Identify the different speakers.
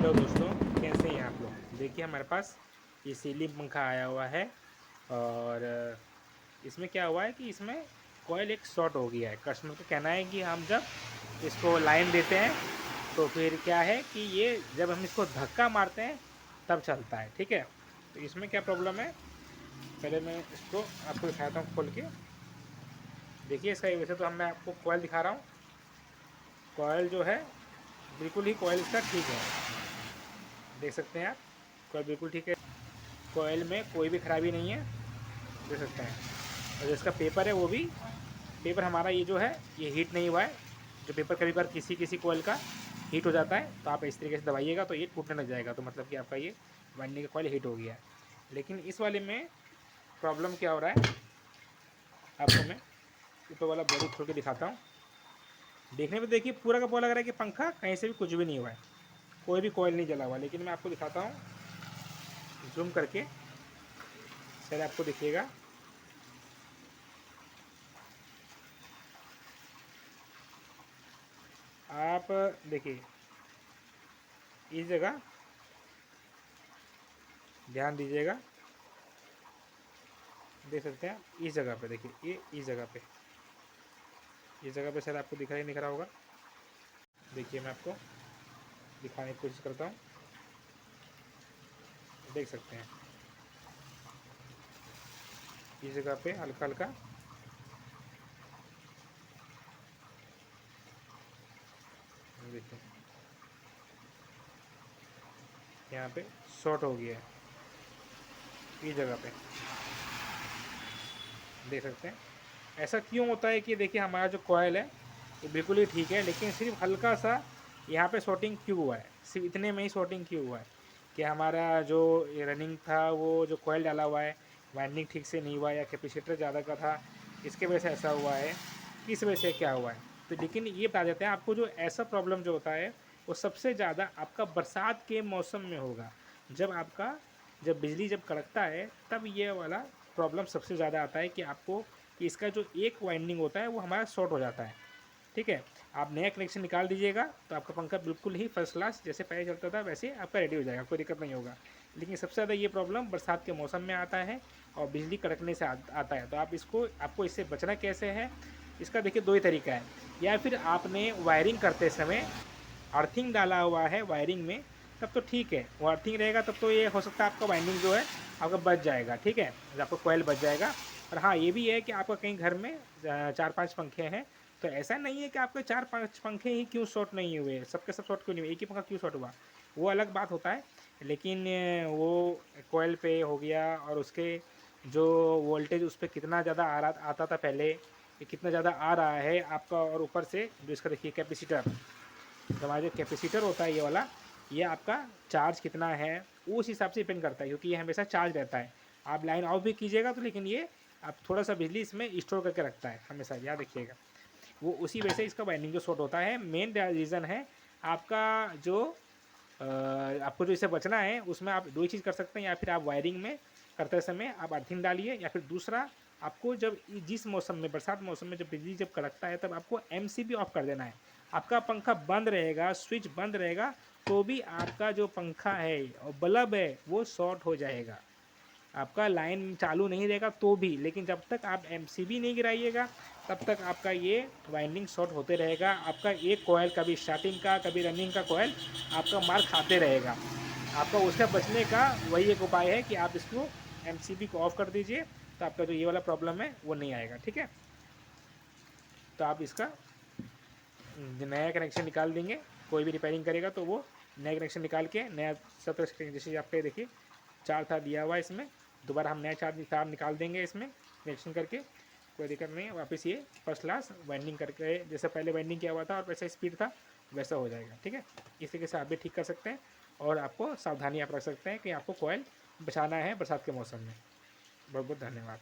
Speaker 1: Hello दोस्तों, कैसे हैं आप लोग। देखिए हमारे पास ये सीलिंग पंखा आया हुआ है और इसमें क्या हुआ है कि इसमें कॉयल एक शॉर्ट हो गया है। कस्टमर का कहना है कि हम जब इसको लाइन देते हैं तो फिर क्या है कि ये जब हम इसको धक्का मारते हैं तब चलता है। ठीक है, तो इसमें क्या प्रॉब्लम है, पहले मैं इसको आपको दिखाता हूँ खोल के। देखिए इसका वैसे तो मैं आपको कॉयल दिखा रहा हूँ। कॉयल जो है बिल्कुल ही कॉयल इसका ठीक है, देख सकते हैं आप। कॉयल बिल्कुल ठीक है, कोयल में कोई भी खराबी नहीं है, देख सकते हैं। और जो इसका पेपर है वो भी पेपर हमारा ये जो है ये हीट नहीं हुआ है। जो पेपर कभी बार किसी किसी कोयल का हीट हो जाता है तो आप इस तरीके से दबाइएगा तो ये टूटने लग जाएगा, तो मतलब कि आपका ये वाइंडिंग का कोयल हीट हो गया है। लेकिन इस वाले में प्रॉब्लम क्या हो रहा है, आपको मैं ऊपर वाला बॉडी खोल के दिखाता हूँ। देखने में देखिए पूरा का पूरा लग रहा है कि पंखा कहीं से भी कुछ भी नहीं हुआ है, कोई भी कोयल नहीं जला हुआ। लेकिन मैं आपको दिखाता हूँ जूम करके, शायद आपको दिखेगा। आप देखिए इस जगह ध्यान दीजिएगा, देख सकते हैं इस जगह पे। देखिए ये इस जगह पे शायद आपको दिखाई नहीं रहा होगा। देखिए मैं आपको दिखाने की कोशिश करता हूँ, देख सकते हैं इस जगह पे हल्का हल्का देखिए यहाँ पे शॉर्ट हो गया है इस जगह पे, देख सकते हैं। ऐसा क्यों होता है कि देखिए हमारा जो कॉयल है ये बिल्कुल ही ठीक है, लेकिन सिर्फ हल्का सा यहाँ पे शॉर्टिंग क्यों हुआ है, सिर्फ इतने में ही शॉर्टिंग क्यों हुआ है कि हमारा जो रनिंग था वो जो कॉयल डाला हुआ है वाइंडिंग ठीक से नहीं हुआ या कैपेसिटर ज़्यादा का था, इसके वजह से ऐसा हुआ है। किस वजह से क्या हुआ है, तो लेकिन ये बता देते हैं आपको। जो ऐसा प्रॉब्लम जो होता है वो सबसे ज़्यादा आपका बरसात के मौसम में होगा। जब बिजली जब कड़कता है तब ये वाला प्रॉब्लम सबसे ज़्यादा आता है कि आपको कि इसका जो एक वाइंडिंग होता है वो हमारा शॉर्ट हो जाता है। ठीक है, आप नया कनेक्शन निकाल दीजिएगा तो आपका पंखा बिल्कुल ही फर्स्ट क्लास जैसे पहले चलता था वैसे आपका रेडी हो जाएगा, कोई दिक्कत नहीं होगा। लेकिन सबसे ज़्यादा ये प्रॉब्लम बरसात के मौसम में आता है और बिजली कड़कने से आता है। तो आपको इससे बचना कैसे है, इसका देखिए दो ही तरीका है। या फिर आपने वायरिंग करते समय अर्थिंग डाला हुआ है वायरिंग में, तब तो ठीक है, वो अर्थिंग रहेगा तब तो ये हो सकता है आपका वाइंडिंग जो है आपका बच जाएगा। ठीक है, आपका कोयल बच जाएगा। और हाँ ये भी है कि आपका कहीं घर में 4-5 पंखे हैं तो ऐसा नहीं है कि आपके 4-5 पंखे ही क्यों शॉर्ट नहीं हुए, सबके सब शॉर्ट क्यों नहीं हुए, एक ही पंखा क्यों शॉर्ट हुआ, वो अलग बात होता है। लेकिन वो कोयल पे हो गया और उसके जो वोल्टेज उस पर कितना ज़्यादा आता था पहले, ये कितना ज़्यादा आ रहा है आपका। और ऊपर से जो इसका देखिए कैपेसिटर, हमारा जो कैपेसिटर होता है ये वाला, ये आपका चार्ज कितना है उस हिसाब से डिपेंड करता है, क्योंकि ये हमेशा चार्ज रहता है। आप लाइन ऑफ भी कीजिएगा तो लेकिन ये आप थोड़ा सा बिजली इसमें स्टोर करके रखता है हमेशा, याद रखिएगा। वो उसी वजह से इसका वाइंडिंग जो शॉर्ट होता है, मेन रीज़न है आपका जो आपको जो इससे बचना है उसमें आप दो ही चीज़ कर सकते हैं। या फिर आप वायरिंग में करते समय आप अर्थिंग डालिए, या फिर दूसरा आपको जब जिस मौसम में बरसात मौसम में जब बिजली जब कड़कता है तब आपको एमसीबी ऑफ कर देना है। आपका पंखा बंद रहेगा, स्विच बंद रहेगा तो भी आपका जो पंखा है और बल्ब है वो शॉर्ट हो जाएगा। आपका लाइन चालू नहीं रहेगा तो भी, लेकिन जब तक आप एमसीबी नहीं गिराइएगा तब तक आपका ये वाइंडिंग शॉर्ट होते रहेगा। आपका एक कोयल कभी स्टार्टिंग का कभी रनिंग का कोयल आपका मार खाते रहेगा। आपका उससे बचने का वही एक उपाय है कि आप इसको एमसीबी को ऑफ कर दीजिए, तो आपका जो ये वाला प्रॉब्लम है वो नहीं आएगा। ठीक है, तो आप इसका नया कनेक्शन निकाल देंगे, कोई भी रिपेयरिंग करेगा तो वो नया कनेक्शन निकाल के नया सब तरह जैसे आपके देखिए चार तार दिया हुआ है इसमें, दोबारा हम नया तार निकाल देंगे इसमें कनेक्शन करके, कोई दिक्कत नहीं है। वापस ये फर्स्ट क्लास वाइंडिंग करके जैसे पहले वाइंडिंग किया हुआ था और वैसा स्पीड था वैसा हो जाएगा। ठीक है, इस तरीके से आप भी ठीक कर सकते हैं और आपको सावधानी आप रख सकते हैं कि आपको कोयल बचाना है बरसात के मौसम में। बहुत बहुत धन्यवाद।